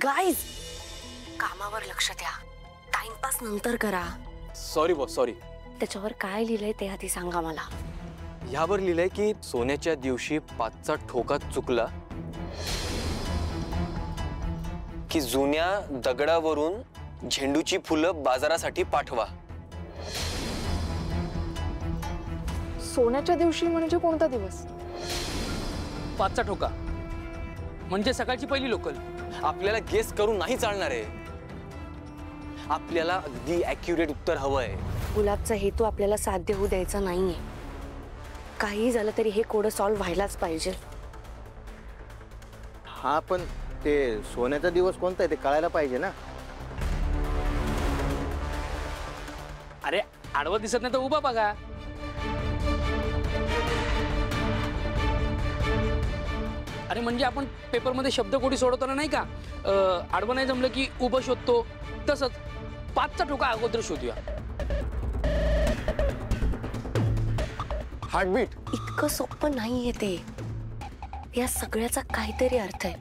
Guys, कामावर लक्ष द्या, टाइमपास नंतर करा. Sorry boss, sorry. त्याच्यावर काय लिहिलंय ते आधी सांगा मला. यावर लिहिलंय की सोन्याच्या दिवशी 5चा ठोका चुकला की जुन्या दगडावरून झेंडूची फुलं बाजारासाठी पाठवा. सोन्याच्या दिवशी म्हणजे कोणता दिवस? 5चा ठोका म्हणजे सकाळची पहिली लोकल. आपल्याला गेस करून नाही चालणार आहे. आपल्याला अगदी ॲक्युरेट उत्तर हवंय. गुलाबचा हेतू आपल्याला साध्य होऊ द्यायचा नाहीये. काही झालं तरी हे कोड सॉल्व्ह व्हायलाच पाहिजे. हा, पण ते सोन्याचा दिवस कोणता आहे ते कळायला पाहिजे ना. अरे आडवं दिसत नाही तर उभा बघा. अरे म्हणजे आपण पेपरमध्ये शब्दकोडी सोडवताना नाही का, आडवं नाही जमलं की उभं शोधतो, तसंच 5चा ठोका अगोदर शोधूया. हार्टबीट. इतकं सोपं नाहीये ते. या सगळ्याचा काहीतरी अर्थ आहे.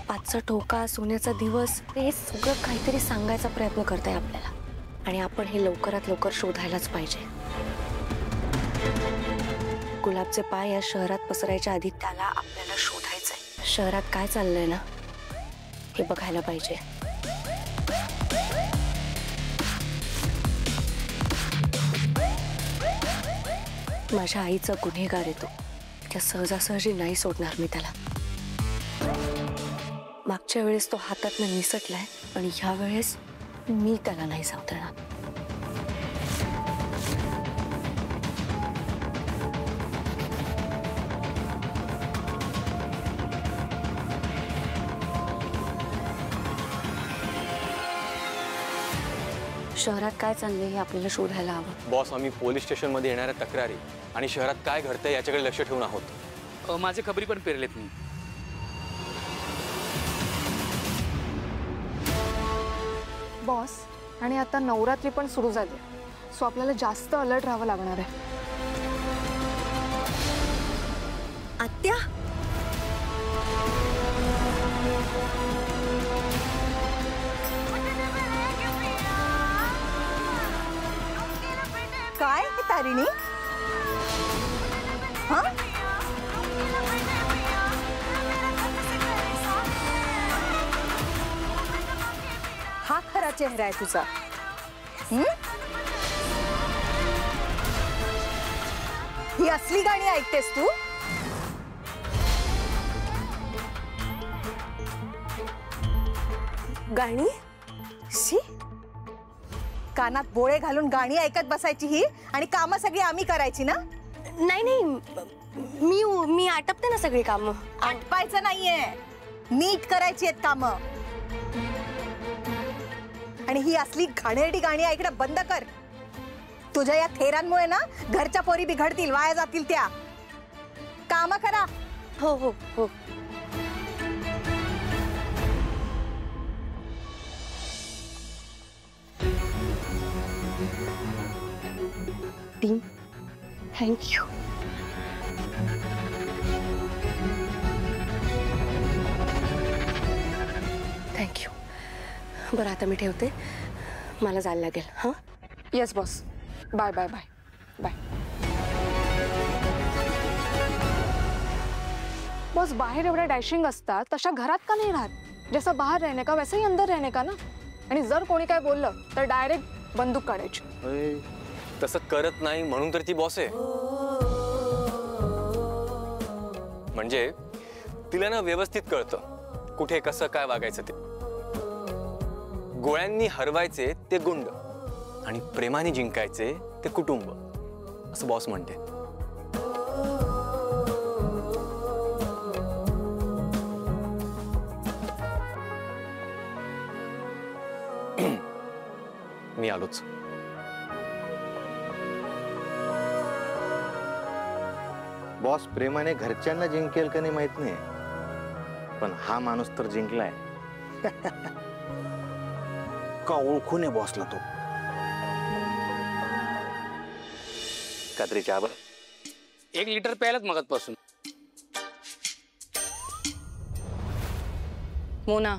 5चा ठोका, सोन्याचा दिवस, हे सगळं काहीतरी सांगायचा प्रयत्न करताय आपल्याला. आणि आपण हे लवकरात लवकर शोधायलाच पाहिजे. गुलाबचे पाय या शहरात पसरायच्या आधी त्याला आपल्याला शोधायचंय. शहरात काय चाललंय ना हे बघायला पाहिजे. माझ्या आईचा गुन्हेगार येतो, त्या सहजासहजी नाही सोडणार मी त्याला. मागच्या वेळेस तो हातातनं निसटलाय आणि ह्या वेळेस मी त्याला नाही जाऊ देणार. शहरात काय चाललंय हे आपल्याला शोधायला हवं. बॉस, आम्ही पोलीस स्टेशनमध्ये येणाऱ्या तक्रारी आणि शहरात काय घडतंय याच्याकडे लक्ष ठेवून आहोत. माझे खबरी पण पेरलेत मी. बॉस, आणि आता नवरात्री पण सुरू झाली, सो आपल्याला जास्त अलर्ट राहावं लागणार आहे. आत्या, काय तारिणी? हाँ? हा खरा चेहरा आहे तुझा. ही असली गाणी ऐकतेस तू? गाणी? शी, कानात बोळे घालून गाणी ऐकत बसायची ही, आणि कामं सगळी आम्ही करायची ना? नाही नाही, मी आटपते ना सगळी कामं. आटपायचं नाहीये, नीट करायची आहेत कामं. आणि ही असली घाणेरडी गाणी ऐकणं बंद कर. तुझ्या या थेरांमुळे ना घरच्या पोरी बिघडतील, वाया जातील त्या. कामं करा. हो हो हो. Team, thank you. थँक्यू. बरं, आता मी ठेवते, मला जायला लागेल. हां. Yes boss. Bye bye bye bye. Boss, बाहेर एवढ्या डॅशिंग असतात, तशा घरात का नाही राहत? जसं बाहेर रहने का वैसे ही अंदर रहने का ना. आणि जर कोणी काय बोललं तर डायरेक्ट बंदूक काढायची. तसं करत नाही म्हणून तर ती बॉस आहे. म्हणजे तिला ना व्यवस्थित कळतं कुठे कसं काय वागायचं ते. गोळ्यांनी हरवायचे ते गुंड आणि प्रेमाने जिंकायचे ते कुटुंब, असं बॉस म्हणते. मी आलोच. बॉस प्रेमाने घरच्यांना जिंकेल का नाही माहित नाही, पण हा माणूस तर जिंकलाय. का ओळखून आहे बॉसला तो? कात्री चहा बरं. 1 लिटर प्यायलाच मगातपासून. मोना,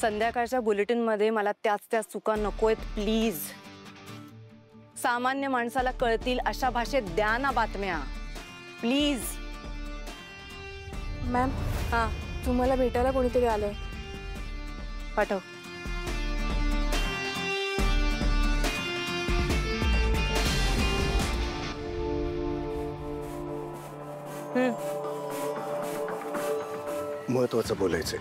संध्याकाळच्या बुलेटिनमध्ये मला त्याच चुका नकोयत प्लीज. सामान्य माणसाला कळतील अशा भाषेत द्या ना बातम्या प्लीज. मॅम, हां, तुम्हाला भेटायला कोणीतरी आलंय. पाठव. महत्वाचं बोलायचंय.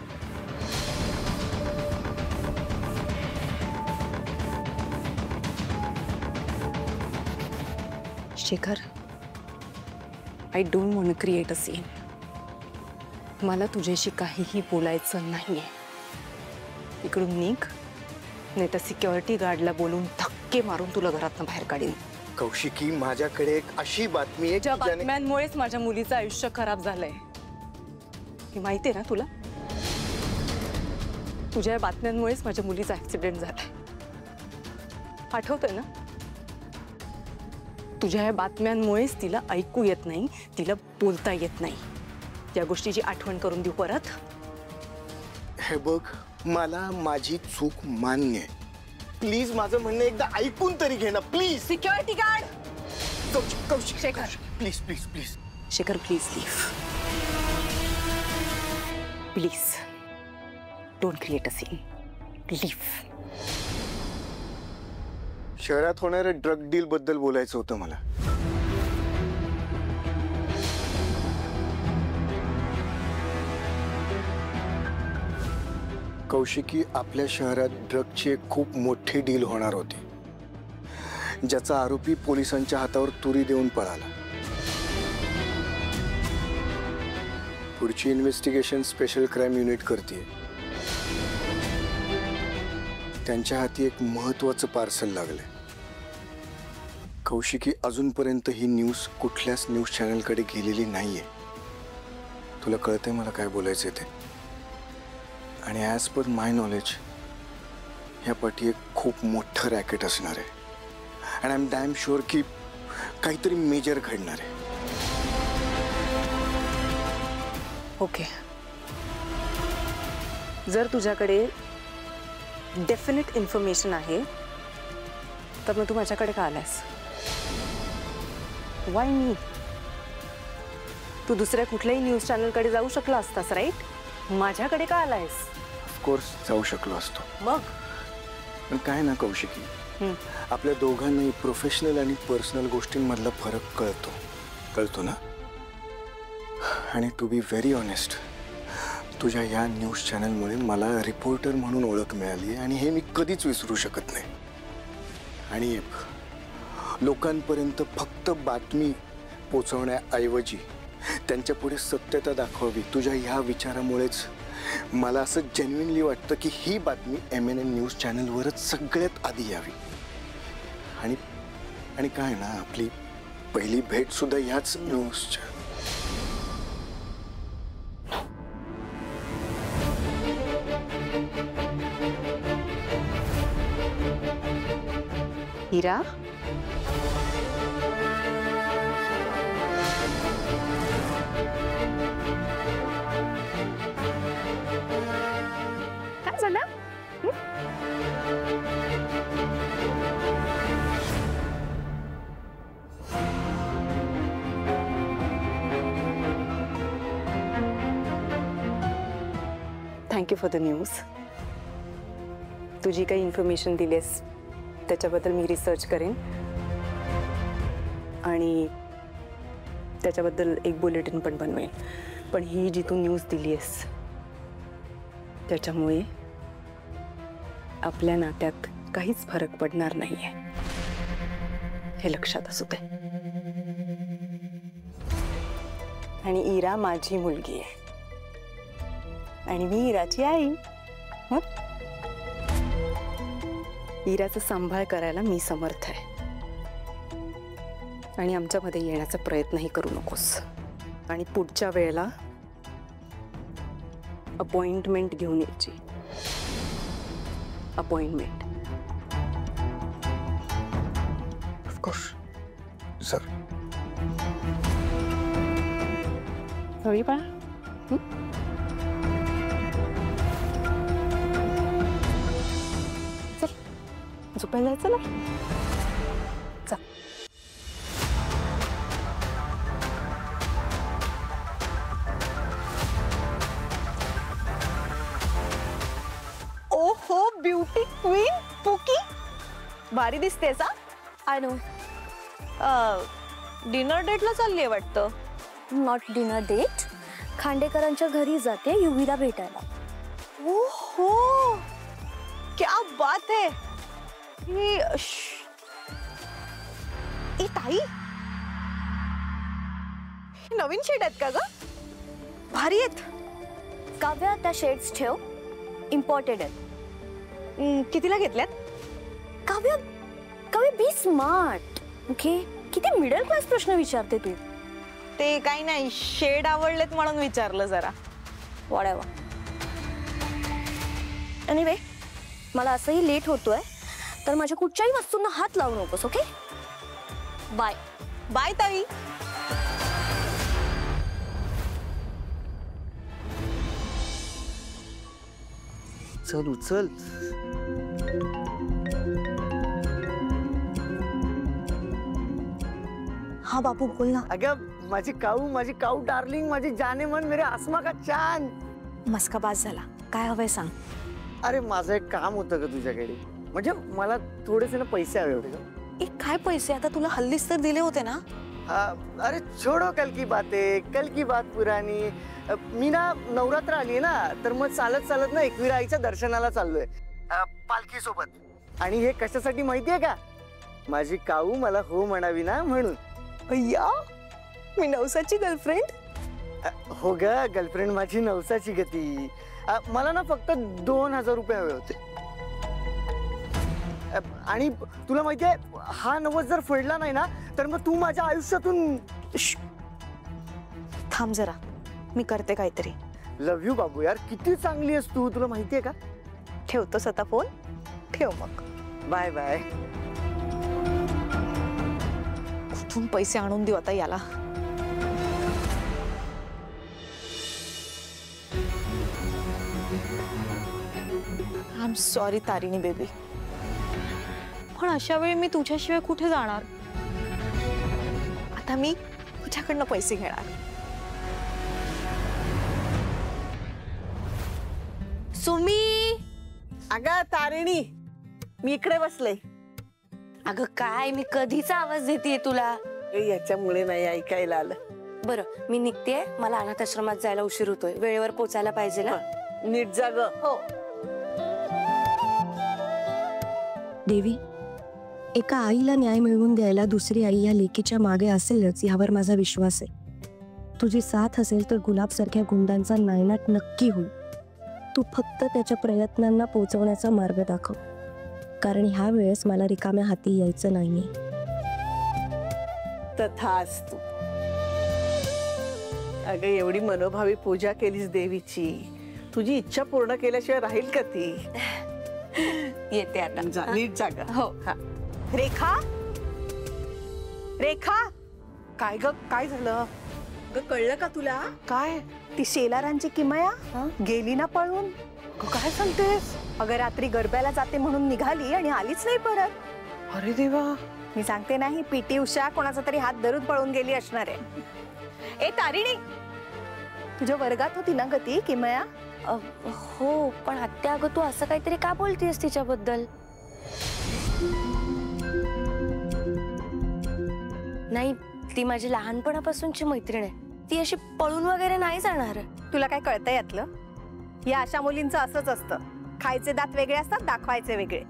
Shekhar, I don't want create a scene. मला तुझ्याशी काहीही बोलायचं नाहीये. इकडून निघ, नाही तर सिक्युरिटी गार्डला बोलून धक्के मारून तुला घरातनं बाहेर काढीन. कौशिकी, माझ्याकडे एक अशी बातमी आहे ज्या की ज्याने- बातम्यांमुळेच माझ्या मुलीचं आयुष्य खराब झालंय हे माहिती आहे ना तुला. तुझ्या बातम्यांमुळेच माझ्या मुलीचा ऍक्सिडेंट झालाय. आठवतंय ना. तुझ्या या बातम्यांमुळेच तिला ऐकू येत नाही, तिला बोलता येत नाही. या गोष्टीची आठवण करून देऊ परत. हे बघ, मला माझी चूक मान्य आहे. प्लीज माझं म्हणणं एकदा ऐकून तरी घे ना please. Security guard. Kaushik, Shekhar. Please please please. Shekhar, please leave. Please don't create a scene. Leave. शहरात होणाऱ्या ड्रग डील बद्दल बोलायचं होतं मला. कौशिकी, आपल्या शहरात ड्रगची एक खूप मोठी डील होणार होती, ज्याचा आरोपी पोलिसांच्या हातावर तुरी देऊन पळाला. पुढची इन्व्हेस्टिगेशन स्पेशल क्राईम युनिट करते. त्यांच्या हाती एक महत्वाचं पार्सल लागले. कौशिकी, अजूनपर्यंत ही न्यूज कुठल्याच न्यूज चॅनलकडे गेलेली नाहीये. तुला कळतंय मला काय बोलायचं ते. आणि ॲज पर माय नॉलेज ह्या पाठी एक खूप मोठं रॅकेट असणार आहे. And I am damn sure की काहीतरी मेजर घडणार आहे. ओके, जर तुझ्याकडे डेफिनेट इन्फॉर्मेशन आहे तर मग तू माझ्याकडे का आलायस? वाय मी? तू दुसऱ्या कुठल्याही न्यूज चॅनलकडे जाऊ शकला असतास, राईट? माझ्याकडे का आलायस? ऑफकोर्स जाऊ शकलो असतो. मग पण काय ना कौशिकी, आपल्या दोघांनाही प्रोफेशनल आणि पर्सनल गोष्टींमधला फरक कळतो ना. आणि टू बी व्हेरी ऑनेस्ट, तुझ्या या न्यूज चॅनलमुळे मला रिपोर्टर म्हणून ओळख मिळाली आणि हे मी कधीच विसरू शकत नाही. आणि लोकांपर्यंत फक्त बातमी पोचवण्याऐवजी त्यांच्यापुढे सत्यता दाखवावी, तुझ्या ह्या विचारामुळेच मला असं जेन्युइनली वाटतं की ही बातमी MNN न्यूज चॅनलवरच सगळ्यात आधी यावी. आणि काय ना, आपली पहिली भेट सुद्धा याच न्यूजच्या. हिरा, काय झालं? Thank you for the news. तुझी काही इन्फॉर्मेशन दिलीस त्याच्याबद्दल मी रिसर्च करेन आणि त्याच्याबद्दल एक बुलेटिन पण बनवेन. पण ही जी तू न्यूज दिली आहेस त्याच्यामुळे आपल्या नात्यात काहीच फरक पडणार नाहीये, हे लक्षात असू दे. आणि इरा माझी मुलगी आहे आणि मी इराची आई. इराचा सांभाळ करायला मी समर्थ आहे आणि आमच्यामध्ये येण्याचा प्रयत्नही करू नकोस. आणि पुढच्या वेळेला अपॉइंटमेंट घेऊन यायची. अपॉइंटमेंट. Of course sir. हवी बाळा. झोपायला जायचं ना. चा. ओहो ब्युटी क्वीन पुकी, भारी दिसतेस हा. I know. डिनर डेटला चाललीये वाटतं. नॉट डिनर डेट, खांडेकरांच्या घरी जाते युवीला भेटायला. ओहो क्या बात है. ताई नवीन शेड आहेत का ग? भारी आहेत. काव्या त्या शेड्स ठेव, इम्पॉर्टेंट आहेत. कितीला घेतल्यात? काव्या काव्या बी स्मार्ट. ओके, किती मिडल क्लास प्रश्न विचारते तू. ते काही नाही, शेड आवडलेत म्हणून विचारलं जरा. वाढावा. एनिवे, मला असंही लेट होतोय, तर माझ्या कुठच्याही वस्तूंना हात लावू नकोस. Okay, bye. बाय ताई. चल उचल. हा बापू बोल ना. अगं माझी काऊ डार्लिंग, माझी जाने मन, मेरे आसमा का चांद. मस्का बाज झाला. काय हवंय सांग. अरे माझं एक काम होतं ग तुझ्याकडे. म्हणजे मला थोडेसे ना पैसे हवे होते ग. काय पैसे? आता तुला हल्लीच तर दिले होते ना. अरे छोडो कल की बातें, कल की बात पुरानी. मी ना नवरात्र आली ना, तर मग चालत चालत ना एकविरा आईच्या दर्शनाला चाललोय पालखी सोबत. आणि हे कशासाठी माहितीये का? माझी काऊ मला हो म्हणावी ना म्हणून. अय्या, मी नवसाची गर्लफ्रेंड. हो ग, गर्लफ्रेंड माझी नवसाची गती. मला ना फक्त 2000 रुपये हवे होते. आणि तुला माहितीये, हा नवस जर फेडला नाही ना, तर मग तू माझ्या आयुष्यातून. थांब जरा, मी करते काहीतरी. लव्ह यू बाबू यार, किती चांगली आहेस तू, तुला माहितीये का? ठेवतोस आता फोन? ठेव मग. Bye bye. कुठून पैसे आणून देऊ आता याला? I am sorry Tarini baby, पण अशा वेळी मी तुझ्याशिवाय कुठे जाणार? आता मी तुझ्याकडनं पैसे घेणार. सुमी. अगं तारिणी, मी इकडे बसले. अगं काय, मी कधीचा आवाज देतेय तुला. याच्यामुळे नाही ऐकायला आलं. बरं, मी निघतेय. मला अनाथाश्रमात जायला उशीर होतोय. वेळेवर पोचायला पाहिजे ना. नीट जाग. हो. देवी, एका आईला न्याय मिळवून द्यायला दुसरी आई या लेकीच्या मागे असेलच, यावर माझा विश्वास आहे. तुझी साथ असेल तर गुलाबसारख्या गुंडांचा नायनाट नक्की होईल. तू फक्त त्याच्या प्रयत्नांना पोचवण्याचा मार्ग दाखव, कारण ह्या वेळेस मला रिकाम्या हाती यायचं नाहीये. तथास्तु. अगं एवढी मनोभावी पूजा केलीस देवीची, तुझी इच्छा पूर्ण केल्याशिवाय राहील का ती? येते आता. नीट जागा. हो. रेखा, रेखा. काय ग, काय झालं ग? कळलं का तुला? काय? ती शेलारांची किमया गेली ना पळून. काय सांगतेस? अगं रात्री गरब्याला जाते म्हणून निघाली आणि आलीच नाही परत. अरे देवा. मी सांगते ना, ही पीटी उषा कोणाचा तरी हात धरून पळून गेली असणार आहे. ए तारिणी, तुझ्या वर्गात होती ना गती किमया? हो, पण आत्या अगं तू असं काहीतरी का बोलतेस तिच्याबद्दल? नाही, ती माझी लहानपणापासूनची मैत्रीण आहे. ती अशी पळून वगैरे नाही जाणार. तुला काय कळतंय यातलं? या अशा मुलींचं असंच असतं. खायचे दात वेगळे असतात, दाखवायचे वेगळे.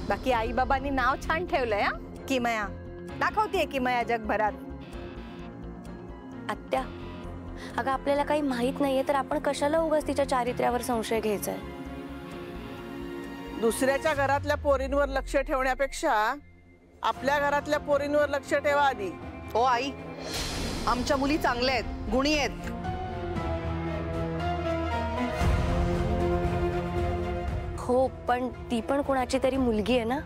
बाकी आई बाबांनी नाव छान ठेवलंय हा, किमया. दाखवतीये किमया जगभरात. आत्या, अगं आपल्याला काही माहित नाहीये तर आपण कशाला उगाच तिच्या चारित्र्यावर संशय घ्यायचा आहे? दुसऱ्याच्या घरातल्या पोरींवर लक्ष ठेवण्यापेक्षा आपल्या घरातल्या पोरींवर लक्ष ठेवा आधी. हो आई, आमच्या मुली चांगल्या आहेत, गुणी आहेत. हो, पण ती पण कोणाची तरी मुलगी आहे ना.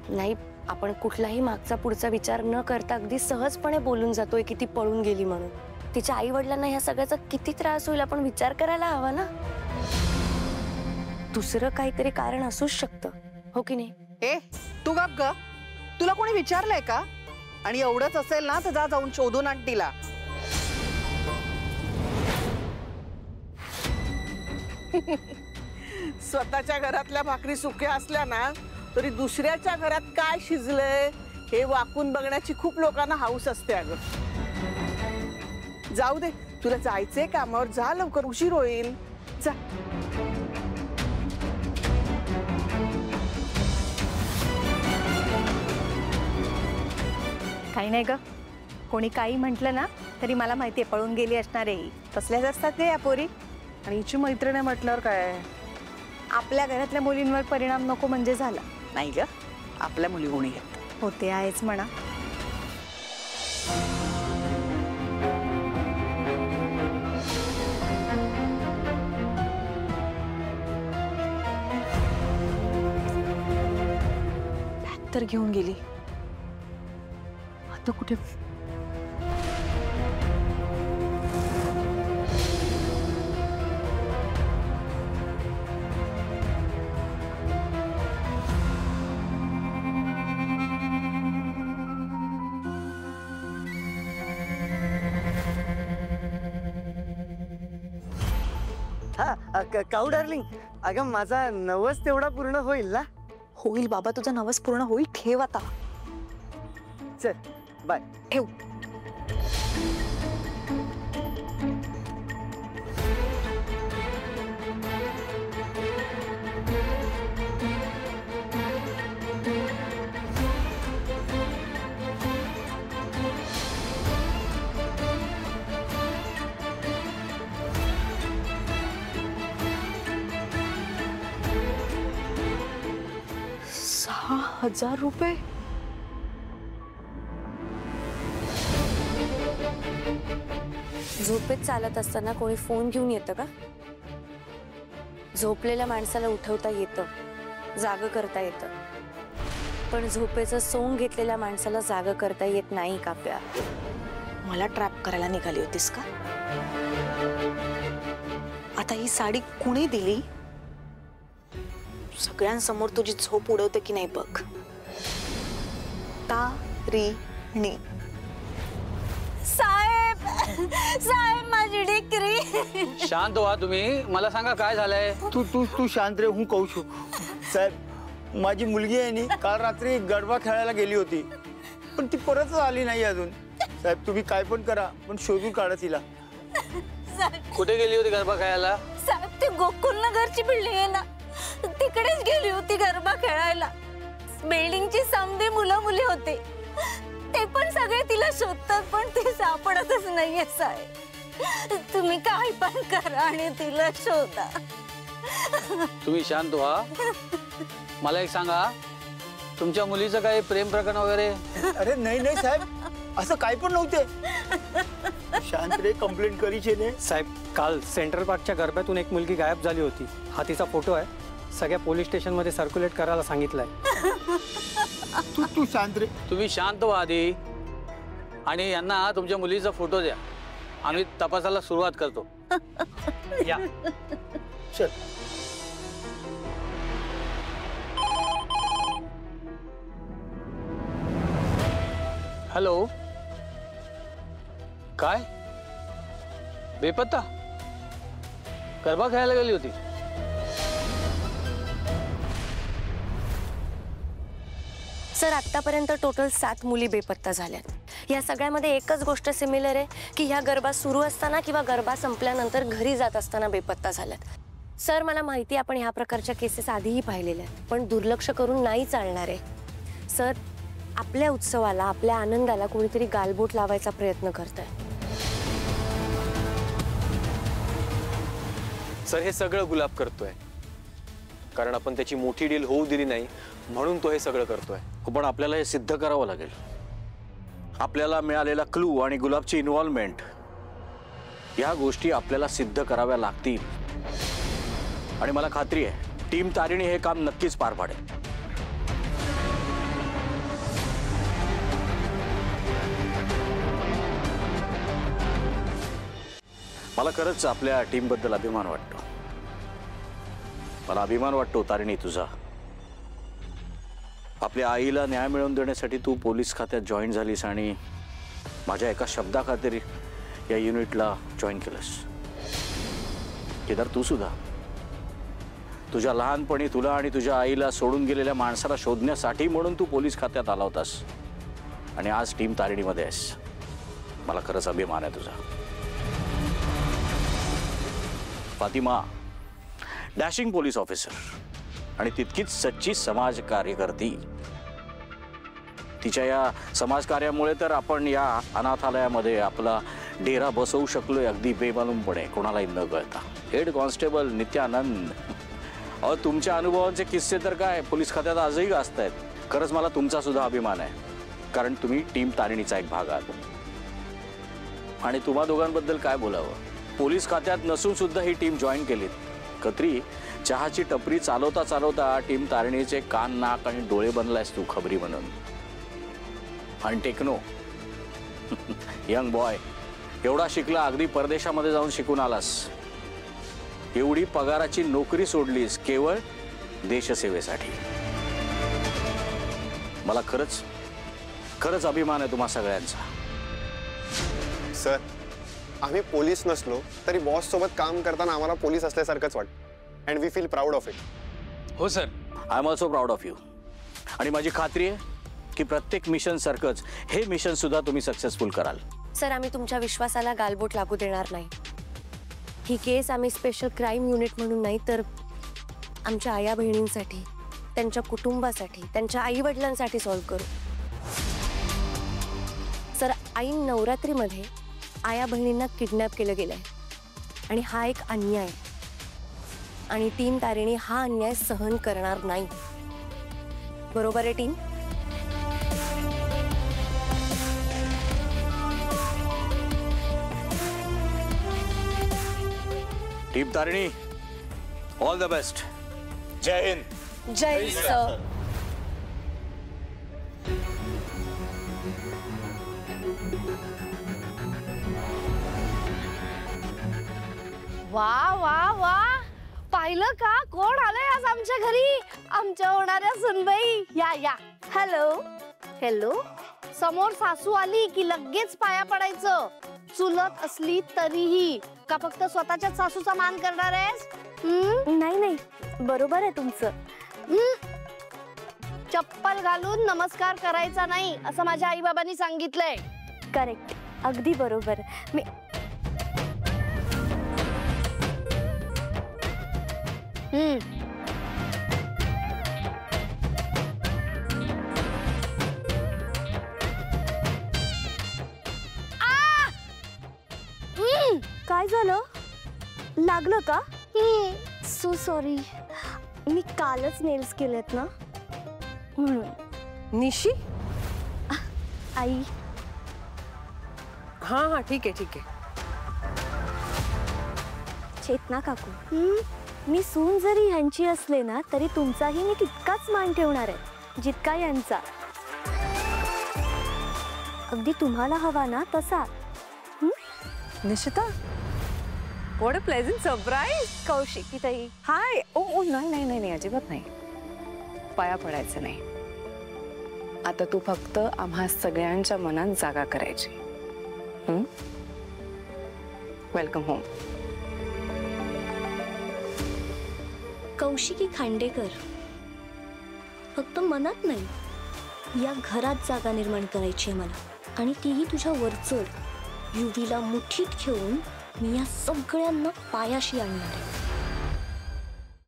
नाही, आपण कुठलाही मागचा पुढचा विचार न करता अगदी सहजपणे बोलून जातोय की ती पळून गेली म्हणून. तिच्या आई वडिलांना ह्या सगळ्याचा किती त्रास होईल आपण विचार करायला हवा ना. दुसरं काहीतरी कारण असूच शकतं, हो की नाही? ए तू गप ग. तुला कोणी विचारलंय का? आणि एवढंच असेल ना तर जा जाऊन शोधून आण तिला. स्वतःच्या घरातल्या भाकरी सुक्या असल्या ना तरी दुसऱ्याच्या घरात काय शिजलंय हे वाकून बघण्याची खूप लोकांना हौस असते अगं. जाऊ दे, तुला जायचंय कामावर, जा लवकर, उशीर होईल. जा. काही नाही ग, कोणी काही म्हटलं ना तरी मला माहितीये पळून गेली असणार आहे. तसल्याच असतात ते या पोरी. आणि हिची मैत्रीण आहे म्हटल्यावर काय, आपल्या घरातल्या मुलींवर परिणाम नको म्हणजे झाला. नाही ग, आपल्या मुली गुणी आहेत. होते आहेच म्हणा. बॅग तर घेऊन गेली, आता कुठे? हा काऊ डार्लिंग, अगं माझा नवस तेवढा पूर्ण होईल ना? होईल बाबा, तुझा नवस पूर्ण होईल. ठेव आता. चल बाय. ठेव. ₹6,000. झोपेत चालत असताना कोणी फोन घेऊन येतं का? झोपलेल्या माणसाला उठवता येतं, जाग करता येतं, पण झोपेचं सोंग घेतलेल्या माणसाला जाग करता येत नाही. काप्या, मला ट्रॅप करायला निघाली होतीस का? आता ही साडी कुणी दिली? सगळ्यांसमोर तुझी झोप उडवते की नाही बघ. तारिणी. साहेब, साहेब माझी डिक्री. शांत व्हा तुम्ही, मला सांगा काय झालंय. तू तू तू शांत रे, हूँ कहू साहेब. माझी मुलगी आहे नी, काल रात्री गरबा खेळायला गेली होती, पण ती परतच आली नाही अजून. साहेब तुम्ही काय पण करा, पण शोधून काढा तिला. कुठे गेली होती गरबा खेळायला? साहेब ती गोकुल नगरची बिल्डिंग आहे ना, तिकडेच गेली होती गरबा खेळायला. बिल्डिंगची समधी मुलं मुली होते, ते पण सगळे तिला शोधतात पण ती सापडतच नाहीये. साहेब तुम्ही काय पण करा आणि तिला शोधा. तुम्ही शांत व्हा. मला एक सांगा, तुमच्या मुलीचं काही प्रेम प्रकरण वगैरे? अरे नाही नाही साहेब, असं काय पण नव्हते. शांत रे, कंप्लेंट करीचे ने. साहेब काल सेंट्रल पार्कच्या गरब्यातून एक मुलगी गायब झाली होती. हा तिचा फोटो आहे, सगळ्या पोलीस स्टेशनमध्ये सर्क्युलेट करायला सांगितलंय. तू तू शांत रे. तुम्ही शांत व्हा आधी आणि यांना तुमच्या मुलीचा फोटो द्या, आम्ही तपासाला सुरुवात करतो. या चल. हॅलो, काय बेपत्ता? गरबा खेळायला गेली होती? सर आतापर्यंत टोटल 7 मुली बेपत्ता झाल्यात. या सगळ्यामध्ये एकच गोष्ट सिमिलर आहे की ह्या गरबा सुरू असताना किंवा गरबा संपल्यानंतर घरी जात असताना बेपत्ता झाल्यात. सर मला माहिती आपण ह्या प्रकारच्या केसेस आधीही पाहिलेल्या आहेत, पण दुर्लक्ष करून नाही चालणार आहे. सर आपल्या उत्सवाला, आपल्या आनंदाला कोणीतरी गालबोट लावायचा प्रयत्न करतंय. सर हे सगळं गुलाब करतोय कारण आपण त्याची मोठी डील होऊ दिली नाही, म्हणून तो हे सगळं करतोय. पण आपल्याला हे सिद्ध करावं लागेल. आपल्याला मिळालेला क्लू आणि गुलाबची इन्व्हॉल्वमेंट या गोष्टी आपल्याला सिद्ध कराव्या लागतील. आणि मला खात्री आहे टीम तारिणी हे काम नक्कीच पार पाडेल. मला खरंच आपल्या टीम बद्दल अभिमान वाटतो. मला अभिमान वाटतो तारिणी तुझा. आपल्या आईला न्याय मिळवून देण्यासाठी तू पोलीस खात्यात जॉईन झालीस आणि माझ्या एका शब्दाखातीर या युनिटला जॉईन केलंस. केदार, तू सुद्धा तुझ्या लहानपणी तुला आणि तुझ्या आईला सोडून गेलेल्या माणसाला शोधण्यासाठी म्हणून तू पोलीस खात्यात आला होतास आणि आज टीम तारिणीमध्ये आहेस. मला खरंच अभिमान आहे तुझा. फातिमा डॅशिंग पोलीस ऑफिसर आणि तितकीच सच्ची समाज कार्यकर्ती. तिच्या या समाजकार्यामुळे तर आपण या अनाथालयामध्ये आपला डेरा बसवू शकलोय अगदी बेमालूमपणे, कोणालाही न कळता. हेड कॉन्स्टेबल नित्यानंद, अहो तुमच्या अनुभवांचे किस्से तर काय पोलीस खात्यात आजही गाजत आहेत. खरंच मला तुमचा सुद्धा अभिमान आहे, कारण तुम्ही टीम तारिणीचा एक भाग आहात. आणि तुम्हा दोघांबद्दल काय बोलावं, पोलीस खात्यात नसून सुद्धा ही टीम जॉईन केलीत. कत्री, चहाची टपरी चालवता चालवता टीम तारिणीचे कान, नाक आणि डोळे बनलायस तू खबरी म्हणून. आणि टेक्नो यंग बॉय, एवढा शिकला, अगदी परदेशामध्ये जाऊन शिकून आलास. एवढी पगाराची नोकरी सोडलीस केवळ देशसेवेसाठी. मला खरंच खरंच अभिमान आहे तुम्हा सगळ्यांचा. सर, आम्ही पोलीस नसलो तरी बॉस सोबत काम करताना आम्हाला पोलीस असल्यासारखंच वाटतं and we feel proud of it. हो sir, I am also proud of you. आणि माझी खात्री आहे की प्रत्येक मिशन सारखंच हे मिशन सुद्धा तुम्ही सक्सेसफुल कराल. सर, आम्ही तुमच्या विश्वासाला गालबोट लागू देणार नाही. ही केस आम्ही स्पेशल क्राईम युनिट म्हणून नाही, तर आमच्या आया बहिणींसाठी, त्यांच्या कुटुंबासाठी, त्यांच्या आई वडिलांसाठी सॉल्व्ह करू. सर, ऐन नवरात्रीमध्ये आया बहिणींना किडनॅप केलं गेलंय आणि हा एक अन्याय, आणि टीम तारिणी हा अन्याय सहन करणार नाही. बरोबर आहे team? Team Tarini, all the best. जय हिंद. जय सर. वा वा वा, पाहिलं का कोण आलंय आज आमच्या घरी? आमच्या होणाऱ्या सुनबाई. या या. Hello hello. समोर सासू आली की लगेच पाया पडायचं, चुलत असली तरीही. का फक्त स्वतःच्या सासूचा मान करणार आहेस? नाही नाही, बरोबर आहे तुमचं. चप्पल घालून नमस्कार करायचा नाही असं माझ्या आई बाबांनी सांगितलंय. करेक्ट, अगदी बरोबर. मी काय झालं? लागलं का? सो सॉरी, मी कालच नेल्स केलेत ना म्हणून. निशी, आई. हाँ हाँ ठीक आहे ठीक आहे. चेतना काकू, मी सून जरी ह्यांची असले ना तरी तुमचाही मी तितकाच मान ठेवणार आहे जितका यांचा. अगदी तुम्हाला हवा ना तसा. Nishita, what a pleasant surprise. Kaushiki ताई. हाय. ओ नाही नाही नाही, अजिबात नाही. पाया पडायचं नाही. आता तू फक्त आम्हा सगळ्यांच्या मनात जागा करायची. Welcome home. कौशिकी खांडेकर, फक्त मनात नाही, या घरात जागा निर्माण करायची आहे मला, आणि तीही तुझ्या वरचढ. युवीला मुठीत घेऊन मी या सगळ्यांना पायाशी आणणार आहे.